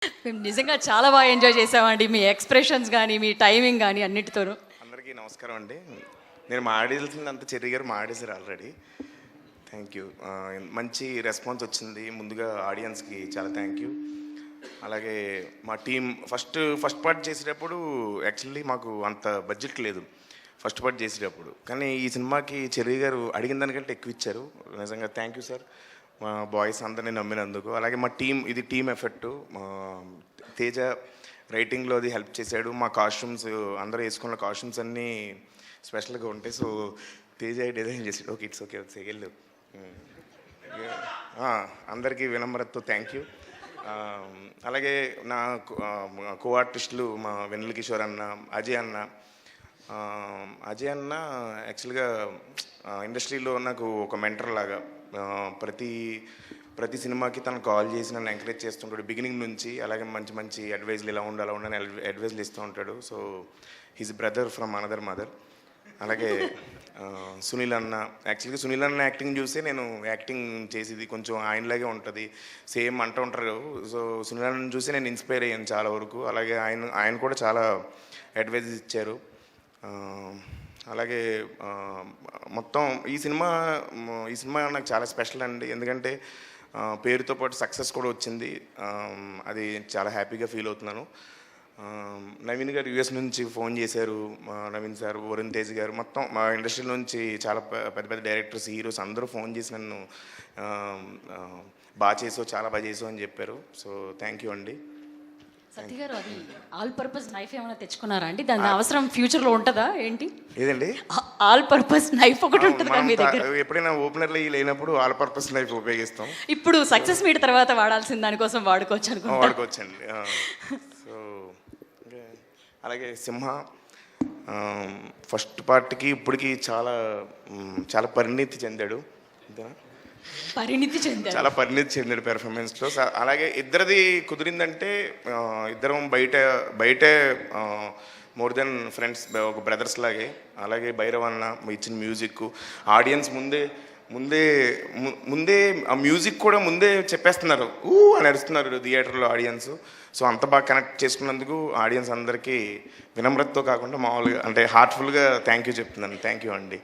మేము నిజంగా చాలా బాగా ఎంజాయ్ చేసామండి. మీ ఎక్స్ప్రెషన్స్ కానీ, మీ టైమింగ్ కానీ అన్నిటితోనూ. అందరికీ నమస్కారం అండి. నేను మాడేసిందంతా చెర్రీ గారు మాడేశారు ఆల్రెడీ. Thank you. మంచి రెస్పాన్స్ వచ్చింది. ముందుగా ఆడియన్స్కి చాలా థ్యాంక్ యూ. అలాగే మా టీం ఫస్ట్ పార్ట్ చేసేటప్పుడు యాక్చువల్లీ మాకు అంత బడ్జెట్ లేదు ఫస్ట్ పార్ట్ చేసేటప్పుడు. కానీ ఈ సినిమాకి చెర్రీ గారు అడిగిన దానికంటే ఎక్కువ ఇచ్చారు. నిజంగా థ్యాంక్ యూ సార్. మా బాయ్స్ అందరినీ నమ్మినందుకు. అలాగే మా ఇది టీం ఎఫెక్ట్. తేజ రైటింగ్లో అది హెల్ప్ చేశాడు. మా కాస్ట్యూమ్స్ అందరూ వేసుకున్న కాస్ట్యూమ్స్ అన్నీ స్పెషల్గా ఉంటాయి. సో తేజ డిజైన్ చేసాడు. ఓకే, ఇట్స్ ఓకే, వెళ్ళు. అందరికీ వినమ్రతతో థ్యాంక్ యూ. అలాగే నా కో ఆర్టిస్టులు మా వెన్నెల కిషోర్ అన్న, అజయ్ అన్న యాక్చువల్గా ఇండస్ట్రీలో నాకు ఒక మెంటర్ లాగా. ప్రతి సినిమాకి తను కాల్ చేసి నన్ను ఎంకరేజ్ చేస్తుంటాడు బిగినింగ్ నుంచి. అలాగే మంచి మంచి అడ్వైజ్లు ఇలా ఉండాలని అడ్వైజ్లు ఇస్తూ ఉంటాడు. So he's brother from another mother. అలాగే సునీల్ అన్న, యాక్చువల్గా సునీల్ అన్న యాక్టింగ్ చూసి నేను యాక్టింగ్ చేసేది కొంచెం ఆయనలాగే ఉంటుంది, సేమ్ అంటూ ఉంటారు. సో సునీల్ అన్న చూసి నేను ఇన్స్పైర్ అయ్యాను చాలా వరకు. అలాగే ఆయన కూడా చాలా అడ్వైజెస్ ఇచ్చారు. అలాగే మొత్తం ఈ సినిమా నాకు చాలా స్పెషల్ అండి. ఎందుకంటే పేరుతో పాటు సక్సెస్ కూడా వచ్చింది. అది చాలా హ్యాపీగా ఫీల్ అవుతున్నాను. నవీన్ గారు యూఎస్ నుంచి ఫోన్ చేశారు. నవీన్ సార్, వరుణ్ తేజ్ గారు, మొత్తం మా ఇండస్ట్రీ నుంచి చాలా పెద్ద పెద్ద డైరెక్టర్స్, హీరోస్ అందరూ ఫోన్ చేసి నన్ను చాలా బాగా చేసావు అని చెప్పారు. సో థ్యాంక్ యూ అండి. సత్య గారు, అది ఆల్ పర్పస్ నైఫ్ ఏమైనా తెచ్చుకున్నారా అండి? దాని అవసరం ఫ్యూచర్లో ఉంటుందా ఏంటి? ఏదండి? ఆల్ పర్పస్ నైఫ్ ఒకటి ఉంటుందా మీ దగ్గర? ఎప్పుడైనా ఓపెనర్లు లేనప్పుడు ఆల్ పర్పస్ నైఫ్ ఉపయోగిస్తాం. ఇప్పుడు సక్సెస్ మీట్ తర్వాత వాడాల్సిన దానికోసం వాడుకోవచ్చండి. సో అలాగే సింహ ఫస్ట్ పార్ట్కి ఇప్పటికి చాలా పరిణితి చెందాడు. చాలా పరిణితి చెందాడు పెర్ఫార్మెన్స్లో. అలాగే ఇద్దరిది కుదిరిందంటే ఇద్దరం బయటే మోర్ దెన్ ఫ్రెండ్స్, ఒక బ్రదర్స్ లాగే. అలాగే భైరవ్ అన్న ఇచ్చిన మ్యూజిక్ ఆడియన్స్ ముందే ఆ మ్యూజిక్ కూడా ముందే చెప్పేస్తున్నారు, అని అరుస్తున్నారు థియేటర్లో ఆడియన్స్. సో అంత బాగా కనెక్ట్ చేసుకున్నందుకు ఆడియన్స్ అందరికీ వినమ్రతతో కాకుండా మామూలుగా అంటే హార్ట్ఫుల్గా థ్యాంక్ యూ చెప్తున్నాను. థ్యాంక్ యూ అండి.